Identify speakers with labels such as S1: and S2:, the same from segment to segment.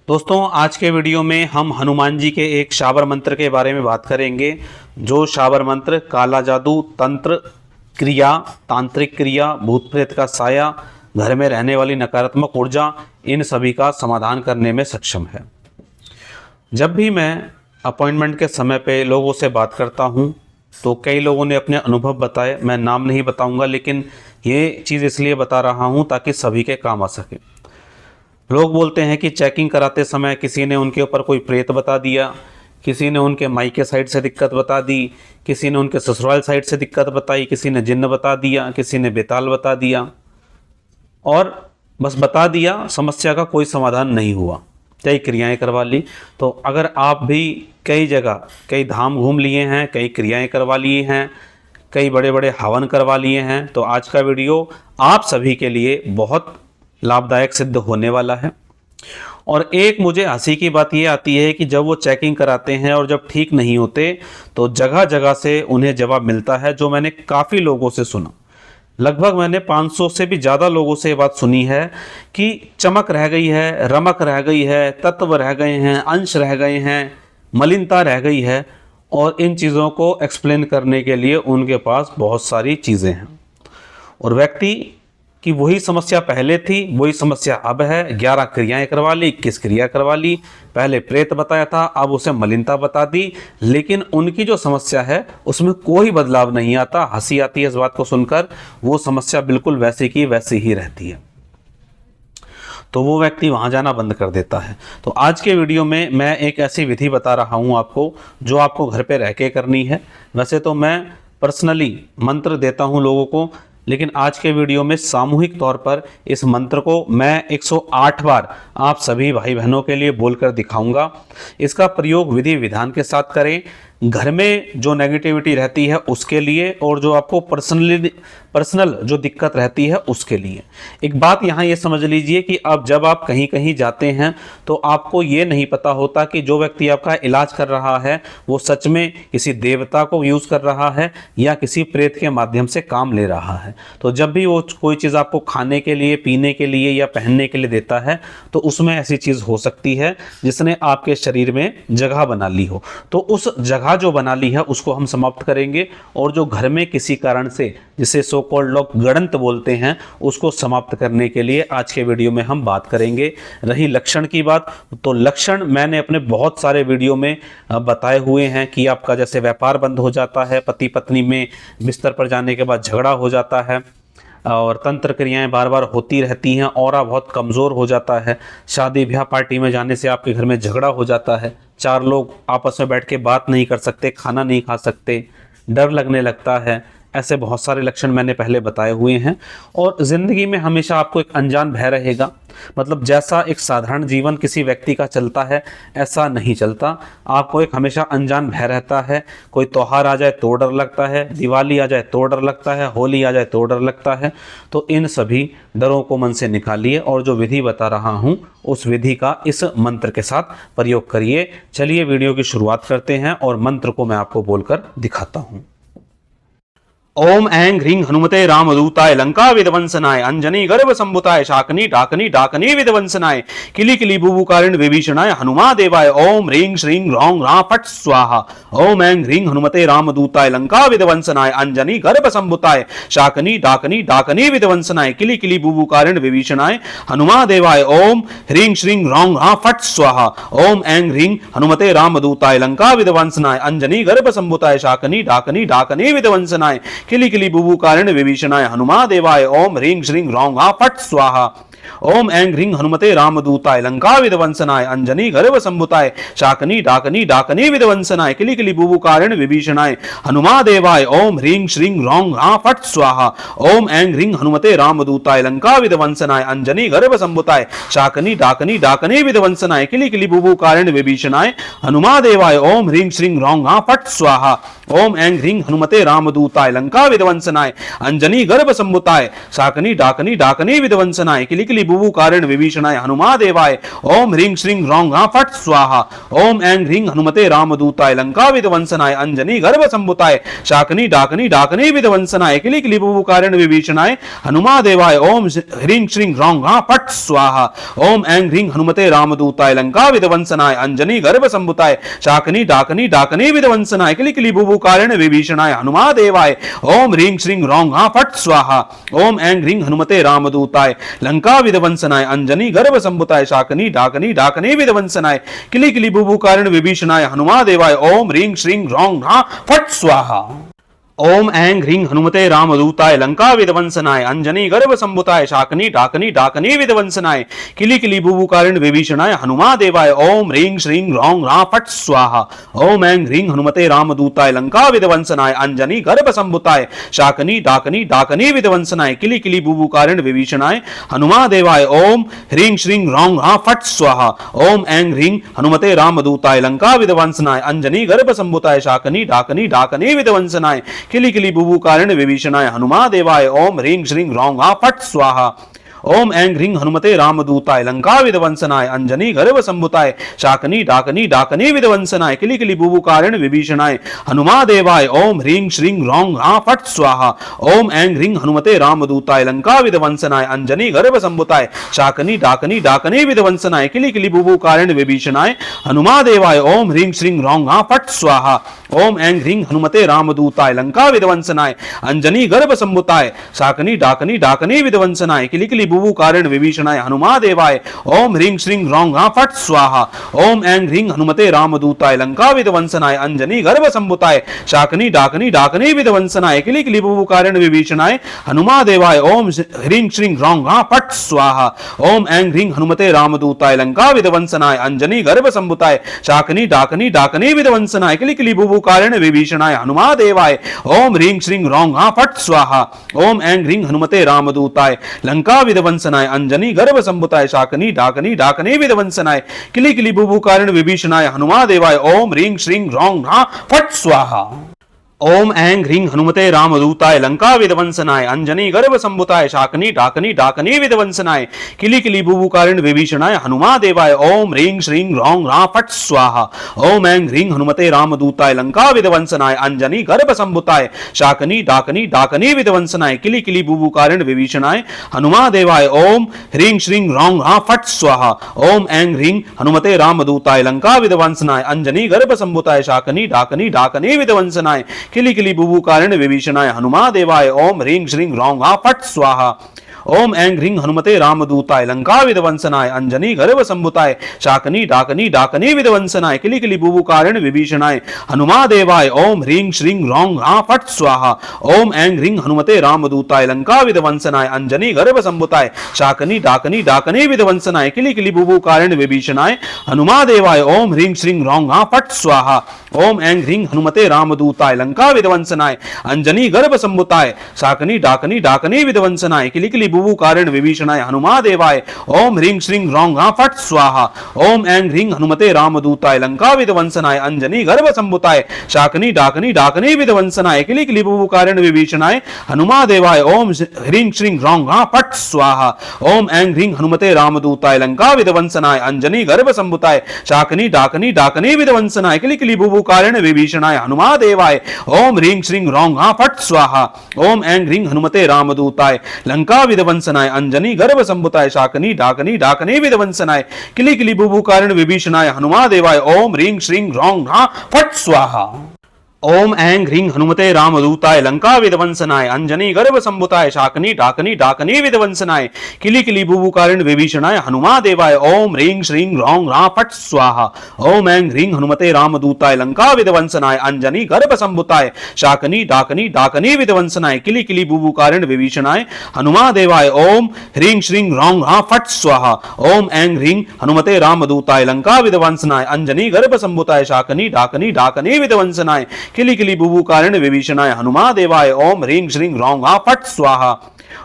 S1: दोस्तों, आज के वीडियो में हम हनुमान जी के एक शाबर मंत्र के बारे में बात करेंगे। जो शाबर मंत्र काला जादू, तंत्र क्रिया, तांत्रिक क्रिया, भूत प्रेत का साया, घर में रहने वाली नकारात्मक ऊर्जा, इन सभी का समाधान करने में सक्षम है। जब भी मैं अपॉइंटमेंट के समय पे लोगों से बात करता हूँ तो कई लोगों ने अपने अनुभव बताए। मैं नाम नहीं बताऊँगा, लेकिन ये चीज़ इसलिए बता रहा हूँ ताकि सभी के काम आ सके। लोग बोलते हैं कि चेकिंग कराते समय किसी ने उनके ऊपर कोई प्रेत बता दिया, किसी ने उनके मायके साइड से दिक्कत बता दी, किसी ने उनके ससुराल साइड से दिक्कत बताई, किसी ने जिन्न बता दिया, किसी ने बेताल बता दिया, और बस बता दिया, समस्या का कोई समाधान नहीं हुआ, कई क्रियाएं करवा ली। तो अगर आप भी कई जगह कई धाम घूम लिए हैं, कई क्रियाएं करवा लिए हैं, कई बड़े बड़े हवन करवा लिए हैं, तो आज का वीडियो आप सभी के लिए बहुत लाभदायक सिद्ध होने वाला है। और एक मुझे हंसी की बात ये आती है कि जब वो चेकिंग कराते हैं और जब ठीक नहीं होते तो जगह जगह से उन्हें जवाब मिलता है, जो मैंने काफ़ी लोगों से सुना। लगभग मैंने 500 से भी ज़्यादा लोगों से ये बात सुनी है कि चमक रह गई है, रमक रह गई है, तत्व रह गए हैं, अंश रह गए हैं, मलिनता रह गई है, और इन चीज़ों को एक्सप्लेन करने के लिए उनके पास बहुत सारी चीज़ें हैं। और व्यक्ति कि वही समस्या पहले थी, वही समस्या अब है। 11 क्रियाएं करवा ली, 21 क्रिया करवा ली, पहले प्रेत बताया था, अब उसे मलिनता बता दी, लेकिन उनकी जो समस्या है उसमें कोई बदलाव नहीं आता। हंसी आती है इस बात को सुनकर, वो समस्या बिल्कुल वैसी की वैसी ही रहती है। तो वो व्यक्ति वहाँ जाना बंद कर देता है। तो आज के वीडियो में मैं एक ऐसी विधि बता रहा हूँ आपको, जो आपको घर पे रह के करनी है। वैसे तो मैं पर्सनली मंत्र देता हूँ लोगों को, लेकिन आज के वीडियो में सामूहिक तौर पर इस मंत्र को मैं 108 बार आप सभी भाई बहनों के लिए बोलकर दिखाऊंगा। इसका प्रयोग विधि विधान के साथ करें, घर में जो नेगेटिविटी रहती है उसके लिए, और जो आपको पर्सनल जो दिक्कत रहती है उसके लिए। एक बात यहाँ ये समझ लीजिए कि अब जब आप कहीं कहीं जाते हैं तो आपको ये नहीं पता होता कि जो व्यक्ति आपका इलाज कर रहा है वो सच में किसी देवता को यूज़ कर रहा है या किसी प्रेत के माध्यम से काम ले रहा है। तो जब भी वो कोई चीज़ आपको खाने के लिए, पीने के लिए या पहनने के लिए देता है तो उसमें ऐसी चीज़ हो सकती है जिसने आपके शरीर में जगह बना ली हो। तो उस जगह जो बना ली है उसको हम समाप्त करेंगे, और जो घर में किसी कारण से, जिसे सो कॉल्ड लोग गड़ंत बोलते हैं, उसको समाप्त करने के लिए आज के वीडियो में हम बात करेंगे। रही लक्षण की बात, तो लक्षण मैंने अपने बहुत सारे वीडियो में बताए हुए हैं कि आपका जैसे व्यापार बंद हो जाता है, पति पत्नी में बिस्तर पर जाने के बाद झगड़ा हो जाता है, और तंत्र क्रियाएं बार बार होती रहती हैं, ऑरा बहुत कमज़ोर हो जाता है, शादी ब्याह पार्टी में जाने से आपके घर में झगड़ा हो जाता है, 4 लोग आपस में बैठ के बात नहीं कर सकते, खाना नहीं खा सकते, डर लगने लगता है, ऐसे बहुत सारे लक्षण मैंने पहले बताए हुए हैं। और ज़िंदगी में हमेशा आपको एक अनजान भय रहेगा, मतलब जैसा एक साधारण जीवन किसी व्यक्ति का चलता है ऐसा नहीं चलता। आपको एक हमेशा अनजान भय रहता है। कोई त्यौहार आ जाए तो डर लगता है, दिवाली आ जाए तो डर लगता है, होली आ जाए तो डर लगता है। तो इन सभी डरों को मन से निकालिए और जो विधि बता रहा हूँ उस विधि का इस मंत्र के साथ प्रयोग करिए। चलिए वीडियो की शुरुआत करते हैं और मंत्र को मैं आपको बोलकर दिखाता हूँ। ओम ऐं ह्रीं हनुमते रामदूताय लंका विध्वंसनाय अंजनी गर्भ संभुताय शाकनी डाकनी डाकनी विध्वंसनाय किली किली बुबुकारिण विभीषणाय हनुमा देवाय ओम ह्रीं श्रीं ह्रौं ह्रां फट् स्वाहा। ओम ऐं ह्रीं हनुमते रामदूताय लंका विध्वंसनाय अंजनी गर्भ संभुताय शाकनी डाकनी डाकनी विध्वंसनाय किली किली बुबुकारिण विभीषणाय हनुमा देवाय ओम ह्रीं श्रीं ह्रौं ह्रां फट् स्वाहा। ओम ऐं ह्रीं हनुमते रामदूताय लंका विध्वंसनाय अंजनी गर्भ संभुताय शाकनी डाकनी डाकनी विध्वंसनाय किली किली बुबुकारिण विभीषणाय हनुमा देवाय ओम ह्रीं श्रीं ह्रौं ह्रां फट् स्वाहा। ओम ऐं ह्रीं हनुमते रामदूताय लंका विध्वंसनाय अंजनी गर्भ संभुताय शाकनी डाकनी डाकनी विध्वंसनाय किली किली बुबुकारिण विभीषणाय हनुमा देवाय ओम ह्रीं श्रीं ह्रौं ह्रां फट् स्वाहा। ओम ऐं ह्रीं हनुमते रामदूताय लंका विध्वंसनाय अंजनी गर्भ संभुताय शाकनी डाकनी डाकनी विध्वंसनाय किली किली बुबुकारिण विभीषणाय हनुमा देवाय ओम ह्रीं श्रीं ह्रौं ह्रां फट् स्वाहा। ओम ऐं ह्रीं हनुमते रामदूताय लंका विध्वंसनाय अंजनी गर्भ संभुताय शाकनी डाकनी डाकनी विध्वंसनाय किली किलिकिलि बुबु कारण विभीषणाय हनुमादेवाय ओम ह्रीं श्रीं रौं हाँ फट स्वाहा ओम ऐं ह्रीं हनुमते रामदूताय लंका विध्वंसनाय अंजनी गर्भ संभुताय शाकनी डाकनी डाकनी विध्वंसनाय किलिकिलि बुबु कारण विभीषणाय हनुमादेवाय ओम ह्रीं श्रीं रौं हाँ फट स्वाहा ओम ऐं ह्रीं हनुमते रामदूताय लंका विध्वंसनाय अंजनी गर्भ संभुताय शाकनी डाकनी डाकनी विध्वंसनाय किलिकिलि बुबु कारण विभीषणाय हनुमादेवाय ओम ह्रीं श्रीं रौं हाँ फट स्वाहा ओम ऐं ह्रीं हनुमते रामदूताय लंका विध्वंसनाय अंजनी गर्भ संभुताय शाकनी डाकनी डाकनी विध्वंसनाय किलिकिलि बुबु कारण विभीषणाय हनुमादेवाय ओम ह्रीं श्रीं रौं हाँ फट स्वाहा ओम ऐं ह्रीं हनुमते रामदूताय लंका विध्वंसनाय अंजनी गर्भ संभुताय शाकनी डाकनी डाकनी विध्वंसनाय किलिकिलि बुबु कारण विभीषणाय हनुमादेवाय ओम ह्रीं श्रीं रौं हाँ फट स्वाहा ओम ऐं ह्रीं हनुमते रामदूताय लंका विध्वंसनाय अंजनी गर्भ संभुताय शाकनी डाकनी डाकनी विध्वंसनाय किलिकिलि बुबु कारण विभीषणाय हनुमादेवाय ओम ह्रीं श्रीं रौं हाँ फट स्वाहा ओम ऐं ह्रीं हनुमते रामदूताय लंका विध्वंसनाय अंजनी गर्भ संभुताय शाकनी डाकनी डाकनी विध्वंसनाय किलिकिलि बुबु कारण विभीषणाय हनुमादेवाय ओम ह्रीं श्रीं रौं हाँ फट स्वाहा ओम ऐं ह्रीं हनुमते रामदूताय लंका विध्वंसनाय अंजनी गर्भ संभुताय शाकनी डाकनी डाकनी विध्वंसनाय किलिकिलि बुबु कारण विभीषणाय हनुमादेवाय ओम ह्रीं श्रीं रौं हाँ फट स्वाहा ओम ऐं ह्रीं हनुमते रामदूताय लंका विध्वंसनाय अंजनी गर्भ संभुताय शाकनी डाकनी डाकनी विध्वंसनाय किलिकिलि बुबु कारण विभीषणाय हनुमादेवाय ओम ह्रीं श्रीं रौं हाँ फट स्वाहा ओम ऐं ह्रीं हनुमते रामदूताय लंका विध्वंसनाय अंजनी गर्भ संभुताय शाकनी डाकनी डाकनी विध्वंसनाय किलिकिलि बुबु कारण विभीषणाय हनुमादेवाय ओम ह्रीं श्रीं रौं हाँ फट स्वाहा ओम ऐं ह्रीं हनुमते रामदूताय लंका विध्वंसनाय अंजनी गर्भ संभुताय शाकनी डाकनी डाकनी विध्वंसनाय किलिकिलि बुबु कारण विभीषणाय हनुमादेवाय ओम ह्रीं श्रीं रौं हाँ फट स्वाहा ओम ऐं ह्रीं हनुमते रामदूताय लंका विध्वंसनाय अंजनी गर्भ संभुताय शाकनी डाकनी डाकनी विध्वंसनाय किलिकिलि बुबु कारण विभीषणाय हनुमादेवाय ओम ह्रीं श्रीं रौं हाँ फट स्वाहा ओम ऐं ह्रीं हनुमते रामदूताय लंका विध्वंसनाय अंजनी गर्भ संभुताय शाकनी डाकनी डाकनी विध्वंसनाय किलिकिलि बुबु कारण विभीषणाय हनुमादेवाय ओम ह्रीं श्रीं रौं हाँ फट स्वाहा ओम ऐं ह्रीं हनुमते रामदूताय लंका विध्वंसनाय अंजनी गर्भ संभुताय शाकनी डाकनी डाकनी विध्वंसनाय किलिकिलि बुबु कारण विभीषणाय हनुमादेवाय ओम ह्रीं श्रीं रौं हाँ फट स्वाहा ओम ऐं ह्रीं हनुमते रामदूताय लंका विध्वंसनाय अंजनी गर्भ संभुताय शाकनी डाकनी डाकनी विध्वंसनाय किलिकिलि बुबु कारण विभीषणाय हनुमादेवाय ओम ह्रीं श्रीं रौं हाँ फट स्वाहा ओम ऐं ह्रीं हनुमते रामदूताय लंका विध्वंसनाय अंजनी गर्भ संभुताय शाकनी डाकनी डाकनी विध्वंसनाय किलिकिलि बुबु कारण विभीषणाय हनुमादेवाय ओम ह्रीं श्रीं रौं हाँ फट स्वाहा ओम ऐं ह्रीं हनुमते रामदूताय लंका विध्वंसनाय अंजनी गर्भ संभुताय शाकनी डाकनी डाकनी विध्वंसनाय किलिकिलि बुबु कारण विभीषणाय हनुमादेवाय ओम ह्रीं श्रीं रौं हाँ फट स्वाहा ओम ऐं ह्रीं हनुमते रामदूताय लंका विध्वंसनाय अंजनी गर्भ संभुताय शाकनी डाकनी डाकनी विध्वंसनाय किलिकिलि बुबु कारण विभीषणाय हनुमादेवाय ओम ह्रीं श्रीं रौं हाँ फट स्वाहा ओम ऐं ह्रीं हनुमते रामदूताय लंका विध्वंसनाय अंजनी गर्भ संभुताय शाकनी डाकनी डाकनी विध्वंसनाय किलिकिलि बुबु कारण विभीषणाय हनुमादेवाय ओम ह्रीं श्रीं रौं हाँ फट स्वाहा ओम ऐं ह्रीं हनुमते रामदूताय लंका विध्वंसनाय अंजनी गर्भ संभुताय शाकनी डाकनी डाकनी विध्वंसनाय किलिकिलि बुबु कारण विभीषणाय हनुमादेवाय ओम ह्रीं श्रीं रौं हाँ फट स्वाहा ओम ऐं ह्रीं हनुमते रामदूताय लंका विध्वंसनाय अंजनी गर्भ संभुताय शाकनी डाकनी डाकनी विध्वंसनाय किलिकिलि बुबु कारण विभीषणाय हनुमादेवाय ओम ह्रीं श्रीं रौं हाँ फट स्वाहा ओम ऐं ह्रीं हनुमते रामदूताय लंका विध्वंसनाय अंजनी गर्भ संभुताय शाकनी डाकनी डाकनी विध्वंसनाय किलिकिलि बुबु कारण विभीषणाय हनुमादेवाय ओम ह्रीं श्रीं रौं हाँ फट स्वाहा ओम ऐं ह्रीं हनुमते रामदूताय लंका विध्वंसनाय अंजनी गर्भ संभुताय शाकनी डाकनी डाकनी विध्वंसनाय किलिकिलि बुबु कारण विभीषणाय हनुमादेवाय ओम ह्रीं श्रीं रौं हाँ फट स्वाहा ओम ऐं ह्रीं हनुमते रामदूताय लंका विध्वंसनाय अंजनी गर्भ संभुताय शाकनी डाकनी डाकनी विध्वंसनाय किलिकिलि बुबु कारण विभीषणाय हनुमादेवाय ओम ह्रीं श्रीं रौं हाँ फट स्वाहा ओम ऐं ह्रीं हनुमते रामदूताय लंका विध्वंसनाय अंजनी गर्भ संभुताय शाकनी डाकनी डाकनी विध्वंसनाय किलिकिलि बुबु कारण विभीषणाय हनुमादेवाय ओम ह्रीं श्रीं रौं हाँ फट स्वाहा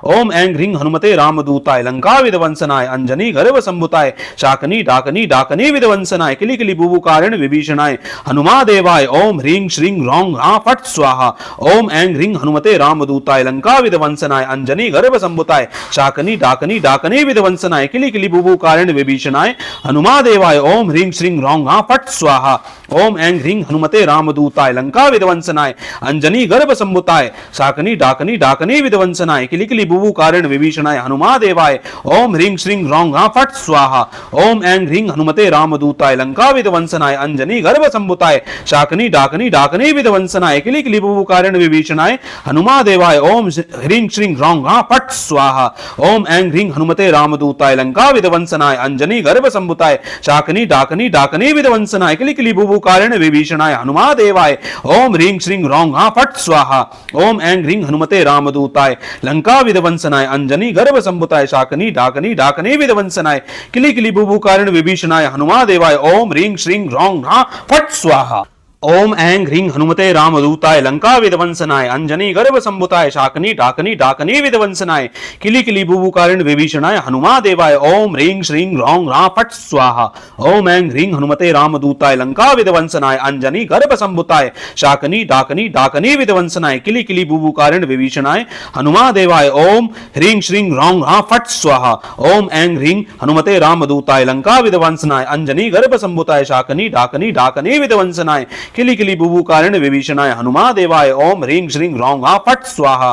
S1: ओम ऐं ह्रीं हनुमते रामदूताय लंका विध्वंसनाय अंजनी गर्भ संभुताय शाकनी डाकनी डाकनी विध्वंसनाय किली किली बुबुकारिण विभीषणाय हनुमादेवाय ओम ह्रीं श्रीं ह्रौं ह्रां फट् स्वाहा। ओम ऐं ह्रीं हनुमते रामदूताय लंका विध्वंसनाय अंजनी गर्भ संभुताय शाकनी डाकनी डाकनी विध्वंसनाय किली किली बुबुकारिण विभीषणाय हनुमादेवाय ओम ह्रीं श्रीं ह्रौं ह्रां फट् स्वाहा। ओम ऐं ह्रीं हनुमते रामदूताय लंका विध्वंसनाय अंजनी गर्भ संभुताय शाकनी डाकनी डाकनी विध्वंसनाय किली किली बुबुकारिण विभीषणाय हनुमादेवाय ओम ह्रीं श्रीं ह्रौं ह्रां फट् स्वाहा। ओम ऐं ह्रीं हनुमते रामदूताय लंका विध्वंसनाय अंजनी गर्भ संभुताय शाकनी डाकनी डाकनी विध्वंसनाय किली किली बुबुकारिण विभीषणाय हनुमादेवाय ओम ह्रीं श्रीं ह्रौं ह्रां फट् स्वाहा। ओम ऐं ह्रीं हनुमते रामदूताय लंका विध्वंसनाय अंजनी गर्भ संभुताय शाकनी डाकनी डाकनी विध्वंसनाय किली किली बुबुकारिण विभीषणाय हनुमादेवाय ओम ह्रीं श्रीं ह्रौं ह्रां फट् स्वाहा। ओम ऐं ह्रीं हनुमते रामदूताय लंका विध्वंसनाय अंजनी गर्भ संभुताय शाकनी डाकनी डाकनी विध्वंसनाय किली किली बुबुकारिण विभीषणाय हनुमादेवाय ओम ह्रीं श्रीं ह्रौं ह्रां फट् स्वाहा। ओम ऐं ह्रीं हनुमते रामदूताय लंका विध्वंसनाय अंजनी गर्भ संभुताय शाकनी डाकनी डाकनी विध्वंसनाय किली किली बुबुकारिण विभीषणाय हनुमादेवाय ओम ह्रीं श्रीं ह्रौं ह्रां फट् स्वाहा। ओम ऐं ह्रीं हनुमते रामदूताय लंका विध्वंसनाय अंजनी गर्भ संभुताय शाकनी डाकनी डाकनी विध्वंसनाय किली किली बुबुकारिण विभीषणाय हनुमादेवाय ओम ह्रीं श्रीं ह्रौं ह्रां फट् स्वाहा। ओम ऐं ह्रीं हनुमते रामदूताय लंका विध्वंसनाय अंजनी गर्भ संभुताय शाकनी डाकनी डाकनी विध्वंसनाय किली किली बुबुकारिण विभीषणाय हनुमादेवाय ओम ह्रीं श्रीं ह्रौं ह्रां फट् स्वाहा।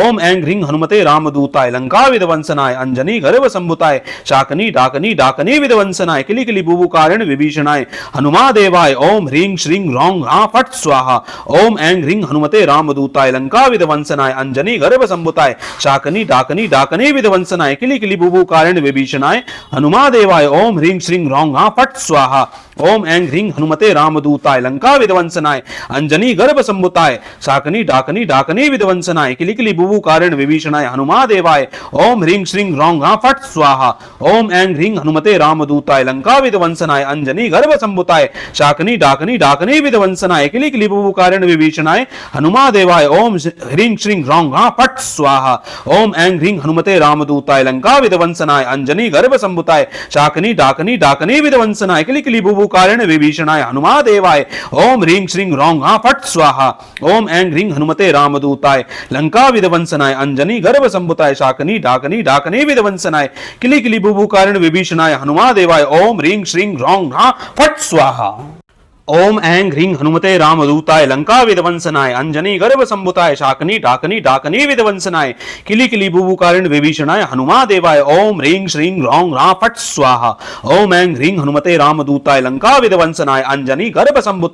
S1: ओम ऐं ह्रीं हनुमते रामदूताय लंका विध्वंसनाय अंजनी गर्भ संभुताय शाकनी डाकनी डाकनी विध्वंसनाय किली किली बुबुकारिण विभीषणाय हनुमादेवाय ओम ह्रीं श्रीं ह्रौं ह्रां फट् स्वाहा। ओम ऐं ह्रीं हनुमते रामदूताय लंका विध्वंसनाय अंजनी गर्भ संभुताय शाकनी डाकनी डाकनी विध्वंसनाय किली किली बुबुकारिण विभीषणाय हनुमादेवाय ओम ह्रीं श्रीं ह्रौं ह्रां फट् स्वाहा। ओम ऐं ह्रीं हनुमते रामदूताय लंका विध्वंसनाय अंजनी गर्भ संभुताय शाकनी डाकनी डाकनी विध्वंसनाय किली किली बुबुकारिण विभीषणाय हनुमादेवाय ओम ह्रीं श्रीं ह्रौं ह्रां फट् स्वाहा। ओम ऐं ह्रीं हनुमते रामदूताय लंका विध्वंसनाय अंजनी गर्भ संभुताय शाकनी डाकनी डाकनी विध्वंसनाय किली किली बुबुकारिण विभीषणाय हनुमादेवाय ओम ह्रीं श्रीं ह्रौं ह्रां फट् स्वाहा। ओम ऐं ह्रीं हनुमते रामदूताय लंका विध्वंसनाय अंजनी गर्भ संभुताय शाकनी डाकनी डाकनी विध्वंसनाय किली किली बुबुकारिण विभीषणाय हनुमादेवाय ओम ह्रीं श्रीं ह्रौं ह्रां फट् स्वाहा। ओम ऐं ह्रीं हनुमते रामदूताय लंका विध्वंसनाय अंजनी गर्भ संभुताय शाकनी डाकनी डाकनी विध्वंसनाय किली किली बुबुकारिण विभीषणाय हनुमादेवाय ओम ह्रीं श्रीं ह्रौं ह्रां फट् स्वाहा। ओम ऐं ह्रीं हनुमते रामदूताय लंका विध्वंसनाय अंजनी गर्भ संभुताय शाकनी डाकनी डाकनी विध्वंसनाय किली किली बुबुकारिण विभीषणाय हनुमादेवाय ओम ह्रीं श्रीं ह्रौं ह्रां फट् स्वाहा। ओम ऐं ह्रीं हनुमते रामदूताय लंका विध्वंसनाय अंजनी गर्भ संभुताय शाकनी डाकनी डाकनी विध्वंसनाय किली किली बुबुकारिण विभीषणाय हनुमादेवाय ओम ह्रीं श्रीं ह्रौं ह्रां फट् स्वाहा। ओम ऐं ह्रीं हनुमते रामदूताय लंका विध्वंसनाय अंजनी गर्भ संभुताय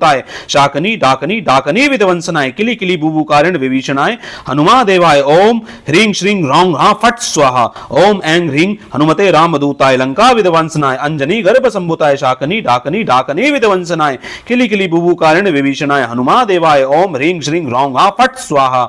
S1: शाकनी डाकनी डाकनी विध्वंसनाय किली किली बुबुकारिण विभीषणाय हनुमादेवाय ओम ह्रीं श्रीं ह्रौं ह्रां फट् स्वाहा। ओम ऐं ह्रीं हनुमते रामदूताय लंका विध्वंसनाय अंजनी गर्भ संभुताय शाकनी डाकनी डाकनी विध्वंसनाय किली किली बुबुकारिण विभीषणाय हनुमादेवाय ओम ह्रीं श्रीं ह्रौं ह्रां फट् स्वाहा।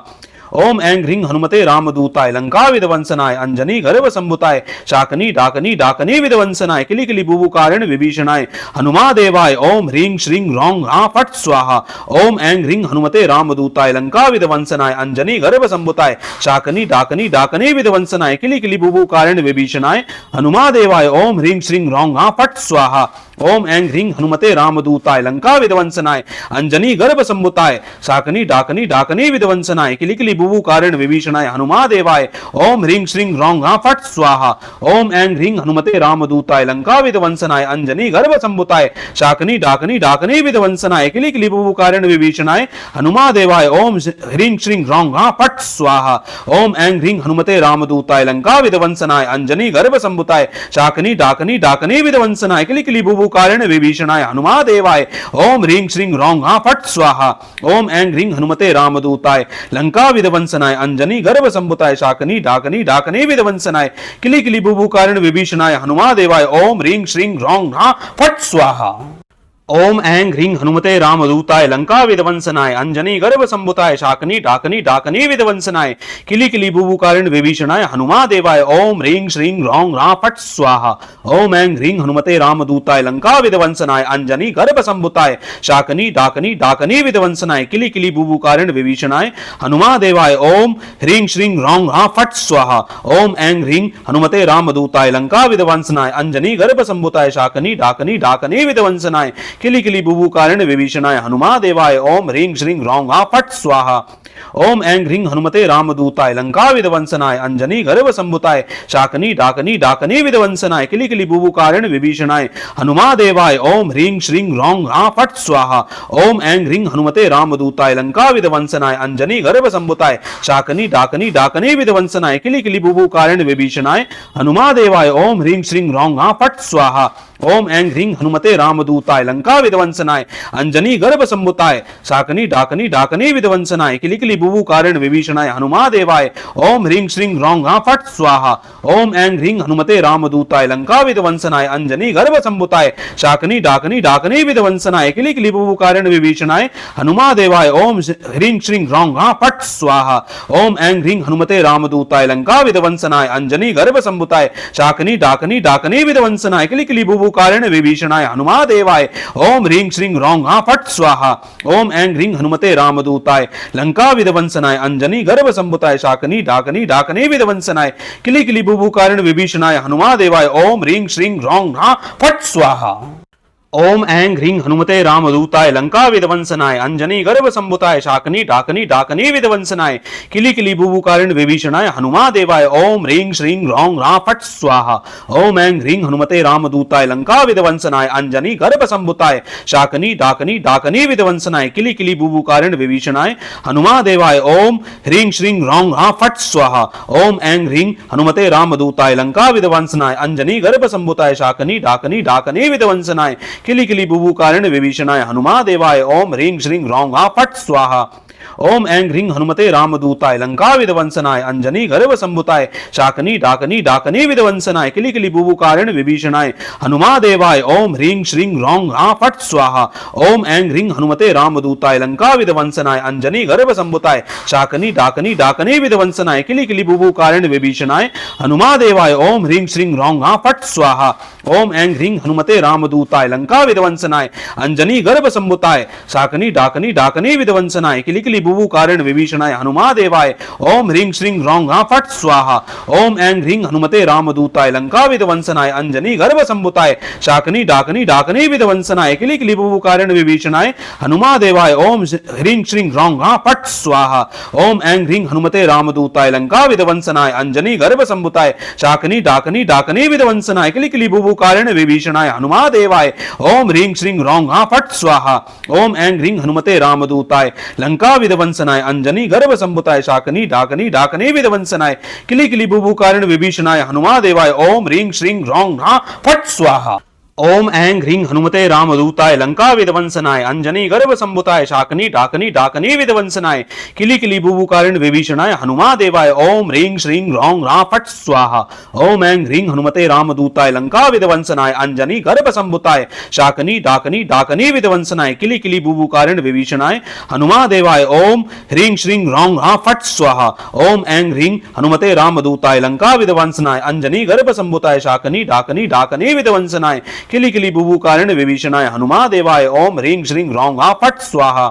S1: ओम ऐं ह्रीं हनुमते रामदूताय लंका विध्वंसनाय अंजनी गर्भ संभुताय शाकनी डाकनी डाकनी विध्वंसनाय किली किली बुबुकारिण विभीषणाय हनुमादेवाय ओम ह्रीं श्रीं ह्रौं ह्रां फट् स्वाहा। ओम ऐं ह्रीं हनुमते रामदूताय लंका विध्वंसनाय अंजनी गर्भ संभुताय शाकनी डाकनी डाकनी विध्वंसनाय किली किली बुबुकारिण विभीषणाय हनुमादेवाय ओम ह्रीं श्रीं ह्रौं ह्रां फट् स्वाहा। ओम ऐं ह्रीं हनुमते रामदूताय लंका विध्वंसनाय अंजनी गर्भ संभुताय शाकनी डाकनी डाकनी विध्वंसनाय किली किली बुबुकारिण विभीषणाय हनुमादेवाय ओम ह्रीं श्रीं ह्रौं ह्रां फट् स्वाहा। ओम ऐं ह्रीं हनुमते रामदूताय लंका विध्वंसनाय अंजनी गर्भ संभुताय शाकनी डाकनी डाकनी विध्वंसनाय किली किली बुबुकारिण विभीषणाय हनुमादेवाय ओम ह्रीं श्रीं ह्रौं ह्रां फट् स्वाहा। ओम ऐं ह्रीं हनुमते रामदूताय लंका विध्वंसनाय अंजनी गर्भ संभुताय शाकनी डाकनी डाकनी विध्वंसनाय किली किली बुबुकारिण विभीषणाय हनुमादेवाय ओम ह्रीं श्रीं ह्रौं ह्रां फट् स्वाहा। ओम ऐं ह्रीं हनुमते रामदूताय लंका विध्वंसनाय अंजनी गर्भ संभुताय शाकनी डाकनी डाकनी विध्वंसनाय किली किली बुबुकारिण विभीषणाय हनुमादेवाय ओम ह्रीं श्रीं ह्रौं ह्रां फट् स्वाहा। ओम ऐं ह्रीं हनुमते रामदूताय लंका विध्वंसनाय अंजनी गर्भ संभुताय शाकनी डाकनी डाकनी विध्वंसनाय किली किली बुबुकारिण विभीषणाय हनुमादेवाय ओम ह्रीं श्रीं ह्रौं ह्रां फट् स्वाहा। ओम ऐं ह्रीं हनुमते रामदूताय लंका विध्वंसनाय अंजनी गर्भ संभुताय शाकनी डाकनी डाकनी विध्वंसनाय किली किली बुबुकारिण विभीषणाय हनुमादेवाय ओम ह्रीं श्रीं ह्रौं ह्रां फट् स्वाहा। ओम ऐं ह्रीं हनुमते रामदूताय लंका विध्वंसनाय अंजनी गर्भ संभुताय शाकनी डाकनी डाकनी विध्वंसनाय किली किली बुबुकारिण विभीषणाय हनुमादेवाय ओम ह्रीं श्रीं ह्रौं ह्रां फट् स्वाहा। ओम ऐं ह्रीं हनुमते रामदूताय लंका विध्वंसनाय अंजनी गर्भ संभुताय शाकनी डाकनी डाकनी विध्वंसनाय किली किली बुबुकारिण विभीषणाय हनुमादेवाय ओम ह्रीं श्रीं ह्रौं ह्रां फट् स्वाहा। ओम ऐं ह्रीं हनुमते रामदूताय लंका विध्वंसनाय अंजनी गर्भ संभुताय शाकनी डाकनी डाकनी विध्वंसनाय किली किली बुबुकारिण विभीषणाय हनुमादेवाय ओम ह्रीं श्रीं ह्रौं ह्रां फट् स्वाहा। ओम ऐं ह्रीं हनुमते रामदूताय लंका विध्वंसनाय अंजनी गर्भ संभुताय शाकनी डाकनी डाकनी विध्वंसनाय किली किली बुबुकारिण विभीषणाय हनुमादेवाय ओम ह्रीं श्रीं ह्रौं ह्रां फट् स्वाहा। ओम ऐं ह्रीं हनुमते रामदूताय लंका विध्वंसनाय अंजनी गर्भ संभुताय शाकनी डाकनी डाकनी विध्वंसनाय किली किली बुबुकारिण विभीषणाय हनुमादेवाय ओम ह्रीं श्रीं ह्रौं ह्रां फट् स्वाहा। ओम ऐं ह्रीं हनुमते रामदूताय लंका विध्वंसनाय अंजनी गर्भ संभुताय शाकनी डाकनी डाकनी विध्वंसनाय किली किली बुबुकारिण विभीषणाय हनुमादेवाय ओम ह्रीं श्रीं ह्रौं ह्रां फट् स्वाहा। ओम ऐं ह्रीं हनुमते रामदूताय लंका विध्वंसनाय अंजनी गर्भ संभुताय शाकनी डाकनी डाकनी विध्वंसनाय किली किली बुबुकारिण विभीषणाय हनुमादेवाय ओम ह्रीं श्रीं ह्रौं ह्रां फट् स्वाहा। ओम ऐं ह्रीं हनुमते रामदूताय लंका विध्वंसनाय अंजनी गर्भ संभुताय शाकनी डाकनी डाकनी विध्वंसनाय किली किली बुबुकारिण विभीषणाय हनुमादेवाय ओम ह्रीं श्रीं ह्रौं ह्रां फट् स्वाहा। ओम ऐं ह्रीं हनुमते रामदूताय लंका विध्वंसनाय अंजनी गर्भ संभुताय शाकनी डाकनी डाकनी विध्वंसनाय किली किली बुबुकारिण विभीषणाय हनुमादेवाय ओम ह्रीं श्रीं ह्रौं ह्रां फट् स्वाहा। ओम ऐं ह्रीं हनुमते रामदूताय लंका विध्वंसनाय अंजनी गर्भ संभुताय शाकनी डाकनी डाकनी विध्वंसनाय किली किली बुबुकारिण विभीषणाय हनुमादेवाय ओम ह्रीं श्रीं ह्रौं ह्रां फट् स्वाहा। ओम ऐं ह्रीं हनुमते रामदूताय लंका विध्वंसनाय अंजनी गर्भ संभुताय शाकनी डाकनी डाकनी विध्वंसनाय किली किली बुबुकारिण विभीषणाय हनुमादेवाय ओम ह्रीं श्रीं ह्रौं ह्रां फट् स्वाहा। ओम ऐं ह्रीं हनुमते रामदूताय लंका विध्वंसनाय अंजनी गर्भ संभुताय शाकनी डाकनी डाकनी विध्वंसनाय किली किली बुबुकारिण विभीषणाय हनुमादेवाय ओम ह्रीं श्रीं ह्रौं ह्रां फट् स्वाहा। ओम ऐं ह्रीं हनुमते रामदूताय लंका विध्वंसनाय अंजनी गर्भ संभुताय शाकनी डाकनी डाकनी विध्वंसनाय किली किली बुबुकारिण विभीषणाय हनुमादेवाय ओम ह्रीं श्रीं ह्रौं ह्रां फट् स्वाहा। ओम ऐं ह्रीं हनुमते रामदूताय लंका विध्वंसनाय अंजनी गर्भ संभुताय शाकनी डाकनी डाकनी विध्वंसनाय किली किली बुबुकारिण विभीषणाय हनुमादेवाय ओम ह्रीं श्रीं ह्रौं ह्रां फट् स्वाहा। ओम ऐं ह्रीं हनुमते रामदूताय लंका विध्वंसनाय अंजनी गर्भ संभुताय शाकनी डाकनी डाकनी विध्वंसनाय किली किली बुबुकारिण विभीषणाय हनुमादेवाय ओम ह्रीं श्रीं ह्रौं ह्रां फट् स्वाहा। ओम ऐं ह्रीं हनुमते रामदूताय लंका विध्वंसनाय अंजनी गर्भ संभुताय शाकनी डाकनी डाकनी विध्वंसनाय किली किली बुबुकारिण विभीषणाय हनुमादेवाय ओम ह्रीं श्रीं ह्रौं ह्रां फट् स्वाहा। ओम ऐं ह्रीं हनुमते रामदूताय लंका विध्वंसनाय अंजनी गर्भ संभुताय शाकनी डाकनी डाकनी विध्वंसनाय किली किली बुबुकारिण विभीषणाय हनुमादेवाय ओम ह्रीं श्रीं ह्रौं ह्रां फट् स्वाहा। ओम ऐं ह्रीं हनुमते रामदूताय लंका विध्वंसनाय अंजनी गर्भ संभुताय शाकनी डाकनी डाकनी विध्वंसनाय किली किली बुबुकारिण विभीषणाय हनुमादेवाय ओम ह्रीं श्रीं ह्रौं ह्रां फट् स्वाहा।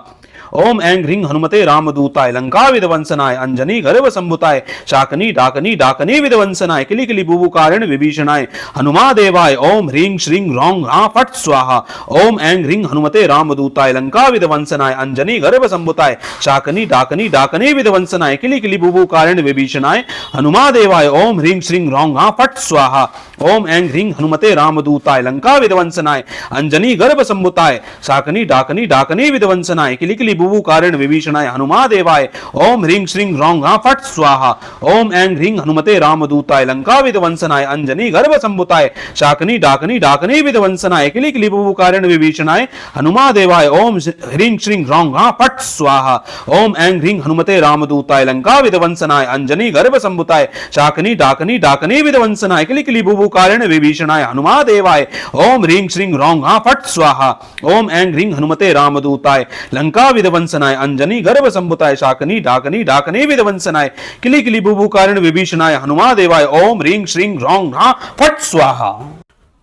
S1: ओम ऐं ह्रीं हनुमते रामदूताय लंका विध्वंसनाय अंजनी गर्भ संभुताय शाकनी डाकनी डाकनी विध्वंसनाय किली किली बुबुकारिण विभीषणाय हनुमादेवाय ओम ह्रीं श्रीं ह्रौं ह्रां फट् स्वाहा। ओम ऐं ह्रीं हनुमते रामदूताय लंका विध्वंसनाय अंजनी गर्भ संभुताय शाकनी डाकनी डाकनी विध्वंसनाय किली किली बुबुकारिण विभीषणाय हनुमादेवाय ओम ह्रीं श्रीं ह्रौं ह्रां फट् स्वाहा। ओम ऐं ह्रीं हनुमते रामदूताय लंका विध्वंसनाय अंजनी गर्भ संभुताय शाकनी डाकनी डाकनी विध्वंसनाय किली किली बुबु कारण विभीषणाय हनुमादेवाय ओम ह्रीं श्रीं रौं हाँ फट स्वाहा ओम ऐं ह्रीं हनुमते रामदूताय लंका विध्वंसनाय अंजनी गर्भ संभुताय शाकनी डाकनी डाकनी विध्वंसनाय किली किली बुबु कारण विभीषणाय हनुमादेवाय ओम ह्रीं श्रीं रौं हाँ फट स्वाहा ओम ऐं ह्रीं हनुमते रामदूताय लंका विध्वंसनाय अंजनी गर्भ संभुताय शाकनी डाकनी डाकनी विध्वंसनाय किली किली बुबु कारण विभीषणाय हनुमादेवाय ओम ह्रीं श्रीं रौं हाँ फट स्वाहा ओम ऐं ह्रीं हनुमते रामदूताय लंका विध्वंसनाय अंजनी गर्भ संभुताय शाकनी डाकनी डाकनी विध्वंसनाय किली किली बुबु कारण विभीषणाय हनुमादेवाय ओम ह्रीं श्रीं रौं हाँ फट स्वाहा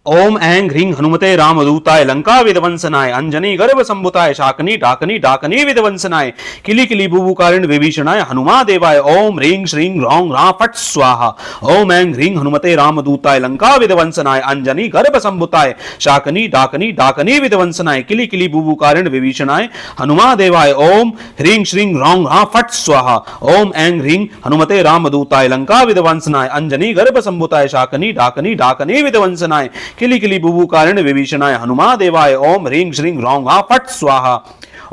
S1: ओम ऐं ह्रीं हनुमते रामदूताय लंका विध्वंसनाय अंजनी गर्भ संभुताय शाकनी डाकनी डाकनी विध्वंसनाय किली किली बुबु कारण विभीषणाय हनुमादेवाय ओम ह्रीं श्रीं रौं हाँ फट स्वाहा ओम ऐं ह्रीं हनुमते रामदूताय लंका विध्वंसनाय अंजनी गर्भ संभुताय शाकनी डाकनी डाकनी विध्वंसनाय किली किली बुबु कारण विभीषणाय हनुमादेवाय ओम ह्रीं श्रीं रौं हाँ फट स्वाहा ओम ऐं ह्रीं हनुमते रामदूताय लंका विध्वंसनाय अंजनी गर्भ संभुताय शाकनी डाकनी डाकनी विध्वंसनाय किली किली बुबु कारण विभीषणाय हनुमादेवाय ओम ह्रीं श्रीं रौं हाँ फट स्वाहा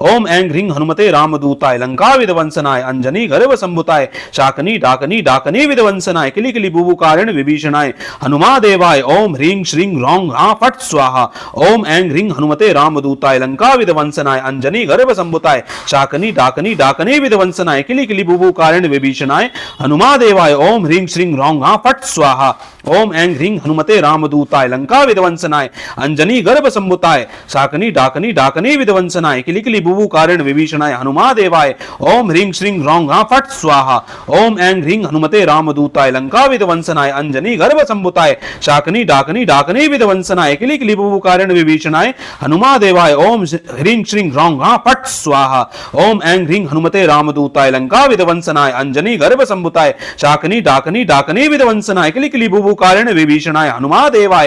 S1: ओम ऐं ह्रीं हनुमते रामदूताय लंका विध्वंसनाय अंजनी गर्भ संभुताय शाकनी डाकनी डाकनी विध्वंसनाय किली किली बुबु कारण विभीषणाय हनुमादेवाय ओम ह्रीं श्रीं रौं हाँ फट स्वाहा ओम ऐं ह्रीं हनुमते रामदूताय लंका विध्वंसनाय अंजनी गर्भ संभुताय शाकनी डाकनी डाकनी विध्वंसनाय किली किली बुबु कारण विभीषणाय हनुमादेवाय ओम ह्रीं श्रीं रौं हाँ फट स्वाहा ओम ऐं ह्रीं हनुमते रामदूताय लंका विध्वंसनाय अंजनी गर्भ संभुताय शाकनी डाकनी डाकनी विध्वंसनाय किली किली बुबु कारण विभीषणाय हनुमादेवाय ओम ह्रीं श्रीं रौं हाँ फट स्वाहा ओम ऐं ह्रीं हनुमते रामदूताय लंका विध्वंसनाय अंजनी गर्भ संभुताय शाकनी डाकनी डाकनी विध्वंसनाय किली किली बुबु कारण विभीषणाय हनुमादेवाय ओम ह्रीं श्रीं रौं हाँ फट स्वाहा ओम ऐं ह्रीं हनुमते रामदूताय लंका विध्वंसनाय अंजनी गर्भ संभुताय शाकनी डाकनी डाकनी विध्वंसनाय किली किली बुबु कारण विभीषणाय हनुमादेवाय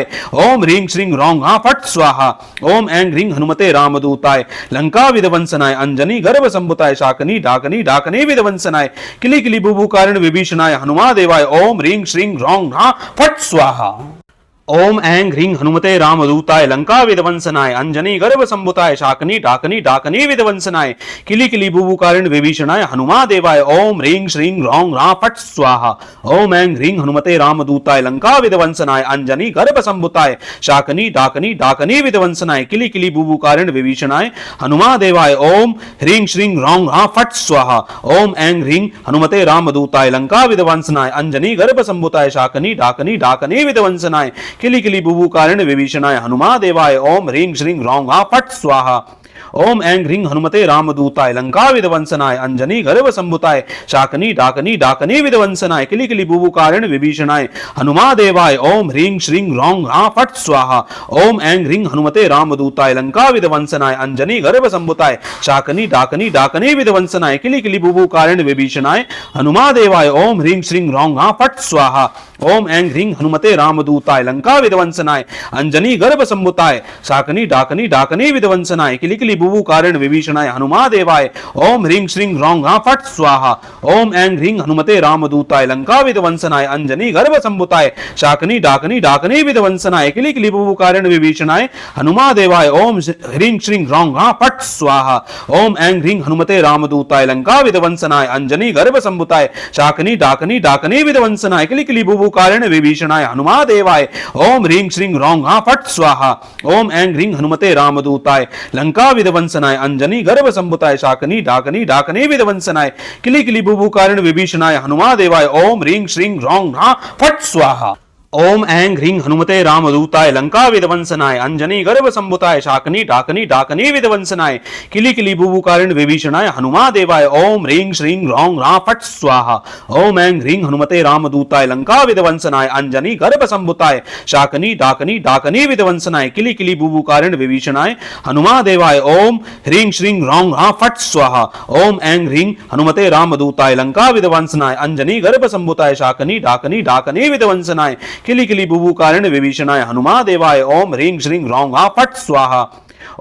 S1: ओम ह्रीं श्रीं रौं हाँ फट स्वाहा ओम ऐं ह्रीं हनुमते रामदूताय लंका विध्वंसनाय अंजनी गर्भ संभुताय शाकनी डाकनी डाकनी विध्वंसनाय किली किली बुबु कारण विभीषणाय हनुमादेवाय ओम ह्रीं श्रीं रौं हाँ फट स्वाहा ओम ऐं ह्रीं हनुमते रामदूताय लंका विध्वंसनाय अंजनी गर्भ संभुताय शाकनी डाकनी डाकनी विध्वंसनाय किली किली बुबु कारण विभीषणाय हनुमादेवाय ओम ह्रीं श्रीं रौं हाँ फट स्वाहा ओम ऐं ह्रीं हनुमते रामदूताय लंका विध्वंसनाय अंजनी गर्भ संभुताय शाकनी डाकनी डाकनी विध्वंसनाय किली किली बुबु कारण विभीषणाय हनुमादेवाय ओम ह्रीं श्रीं रौं हाँ फट स्वाहा ओम ऐं ह्रीं हनुमते रामदूताय लंका विध्वंसनाय अंजनी गर्भ संभुताय शाकनी डाकनी डाकनी विध्वंसनाय किली किली बुबु कारण विभीषणाय हनुमादेवाय ओम ह्रीं श्रीं रौं हाँ फट स्वाहा ओम ऐं ह्रीं हनुमते रामदूताय लंका विध्वंसनाय अंजनी गर्भ संभुताय शाकनी डाकनी डाकनी विध्वंसनाय किली किली बुबु कारण विभीषणाय हनुमादेवाय ओम ह्रीं श्रीं रौं हाँ फट स्वाहा ओम ऐं ह्रीं हनुमते रामदूताय लंका विध्वंसनाय अंजनी गर्भ संभुताय शाकनी डाकनी डाकनी विध्वंसनाय किली किली बुबु कारण विभीषणाय हनुमादेवाय ओम ह्रीं श्रीं रौं हाँ फट स्वाहा ओम ऐं ह्रीं हनुमते रामदूताय लंका विध्वंसनाय अंजनी गर्भ संभुताय शाकनी डाकनी डाकनी विध्वंसनाय किली किली बुबु कारण विभीषणाय हनुमादेवाय ओम ह्रीं श्रीं रौं हाँ फट स्वाहा ओम ऐं ह्रीं हनुमते रामदूताय लंका विध्वंसनाय अंजनी गर्भ संभुताय शाकनी डाकनी डाकनी विध्वंसनाय किली किली बुबु कारण विभीषणाय हनुमादेवाय ओम ह्रीं श्रीं रौं हाँ फट स्वाहा ओम ऐं ह्रीं हनुमते रामदूताय लंका विध्वंसनाय अंजनी गर्भ संभुताय शाकनी डाकनी डाकनी विध्वंसनाय किली किली बुबु कारण विभीषणाय हनुमादेवाय ओम ह्रीं श्रीं रौं हाँ फट स्वाहा ओम ऐं ह्रीं हनुमते रामदूताय लंका विध्वंसनाय अंजनी गर्भ संभुताय शाकनी डाकनी डाकनी विध्वंसनाय किली किली बुबु कारण विभीषणाय हनुमादेवाय ओम ह्रीं श्रीं रौं हाँ फट स्वाहा ओम ऐं ह्रीं हनुमते रामदूताय लंका विध्वंसनाय अंजनी गर्भ संभुताय शाकनी डाकनी डाकनी विध्वंसनाय किली किली बुबु कारण विभीषणाय हनुमादेवाय ओम ह्रीं श्रीं रौं हाँ फट स्वाहा ओम ऐं ह्रीं हनुमते रामदूताय लंका विध्वंसनाय अंजनी गर्भ संभुताय शाकनी डाकनी डाकनी विध्वंसनाय किली किली बुबु कारण विभीषणाय हनुमादेवाय ओम ह्रीं श्रीं रौं हाँ फट स्वाहा ओम ऐं ह्रीं हनुमते रामदूताय लंका विध्वंसनाय अंजनी गर्भ संभुताय शाकनी डाकनी डाकनी विध्वंसनाय किली किली बुबु कारण विभीषणाय हनुमादेवाय ओम ह्रीं श्रीं रौं हाँ फट स्वाहा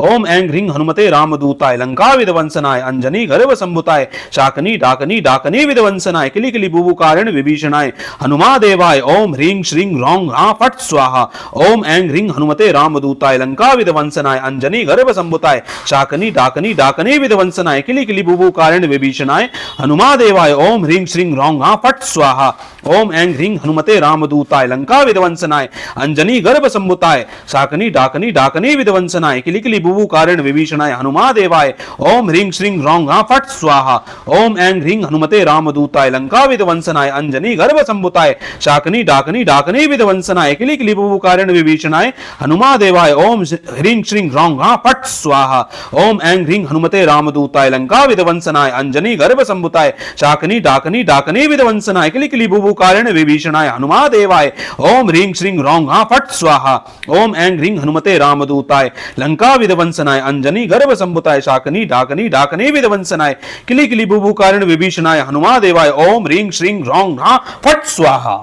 S1: ओम ऐं ह्रीं हनुमते रामदूताय लंका विध्वंसनाय अंजनी गर्भ संभुताय शाकनी डाकनी डाकनी विध्वंसनाय किली किली बुबुकारिण विभीषणाय हनुमादेवाय ओम ह्रीं श्रीं रौं ह्रां फट् स्वाहा। ओम ऐं ह्रीं हनुमते रामदूताय लंका विध्वंसनाय अंजनी गर्भ संभुताय शाकनी डाकनी डाकनी विध्वंसनाय किली किली बुबुकारिण विभीषणाय हनुमादेवाय ओम ह्रीं श्रीं रौं ह्रां फट् स्वाहा। ओम ऐं ह्रीं हनुमते रामदूताय लंका विध्वंसनाय अंजनी गर्भ संभुताय शाकनी डाकनी डाकनी विध्वंसनाय किली किली बुबुकारिण विभीषणाय हनुमादेवाय ओम ह्रीं श्रीं रौं ह्रां फट् स्वाहा। ओम ऐं ह्रीं हनुमते रामदूताय लंका विध्वंसनाय अंजनी गर्भ संभुताय शाकनी डाकनी डाकनी विध्वंसनाय किली किली बुबुकारिण विभीषणाय हनुमादेवाय ओम ह्रीं श्रीं रौं ह्रां फट् स्वाहा। ओम ऐं ह्रीं हनुमते रामदूताय लंका विध्वंसनाय अंजनी गर्भ संभुताय शाकनी डाकनी डाकनी विध्वंसनाय किली किली बुबुकारिण विभीषणाय हनुमादेवाय ओम ह्रीं श्रीं रौं ह्रां फट् स्वाहा। ओम ऐं ह्रीं हनुमते रामदूताय लंका विध्वंसनाय अंजनी गर्भ संभुताय शाकनी डाकनी डाकनी विध्वंसनाय किली किली बुबुकारिण विभीषणाय हनुमादेवाय ओम ह्रीं श्रीं रौं ह्रां फट् स्वाहा।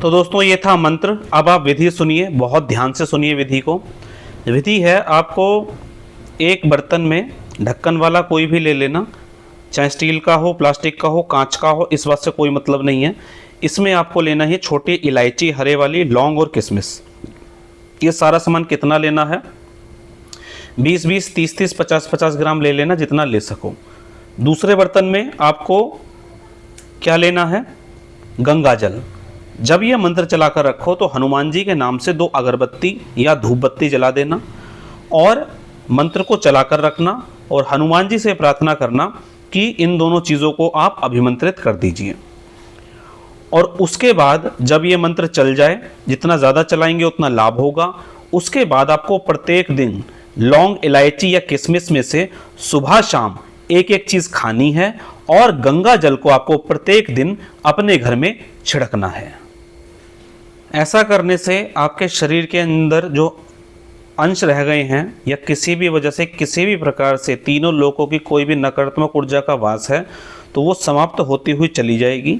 S1: तो दोस्तों ये था मंत्र। अब आप विधि सुनिए, बहुत ध्यान से सुनिए विधि को। विधि है, आपको एक बर्तन में ढक्कन वाला कोई भी ले लेना, चाहे स्टील का हो, प्लास्टिक का हो, कांच का हो, इस बात से कोई मतलब नहीं है। इसमें आपको लेना है छोटी इलायची, हरे वाली, लौंग और किशमिश। ये सारा सामान कितना लेना है? 20-20, 30-30, 50-50 ग्राम ले लेना, जितना ले सको। दूसरे बर्तन में आपको क्या लेना है? गंगा जल। जब ये मंत्र चलाकर रखो तो हनुमान जी के नाम से 2 अगरबत्ती या धूप बत्ती जला देना और मंत्र को चलाकर रखना और हनुमान जी से प्रार्थना करना कि इन दोनों चीज़ों को आप अभिमंत्रित कर दीजिए। और उसके बाद जब ये मंत्र चल जाए, जितना ज़्यादा चलाएंगे उतना लाभ होगा। उसके बाद आपको प्रत्येक दिन लौंग, इलायची या किशमिश में से सुबह शाम एक एक चीज़ खानी है और गंगा जल को आपको प्रत्येक दिन अपने घर में छिड़कना है। ऐसा करने से आपके शरीर के अंदर जो अंश रह गए हैं या किसी भी वजह से, किसी भी प्रकार से तीनों लोकों की कोई भी नकारात्मक ऊर्जा का वास है, तो वो समाप्त होती हुई चली जाएगी।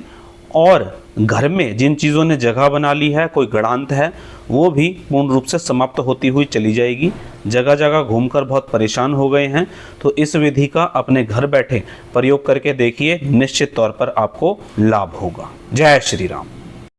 S1: और घर में जिन चीज़ों ने जगह बना ली है, कोई गणांत है, वो भी पूर्ण रूप से समाप्त होती हुई चली जाएगी। जगह जगह घूमकर बहुत परेशान हो गए हैं, तो इस विधि का अपने घर बैठे प्रयोग करके देखिए, निश्चित तौर पर आपको लाभ होगा। जय श्री राम।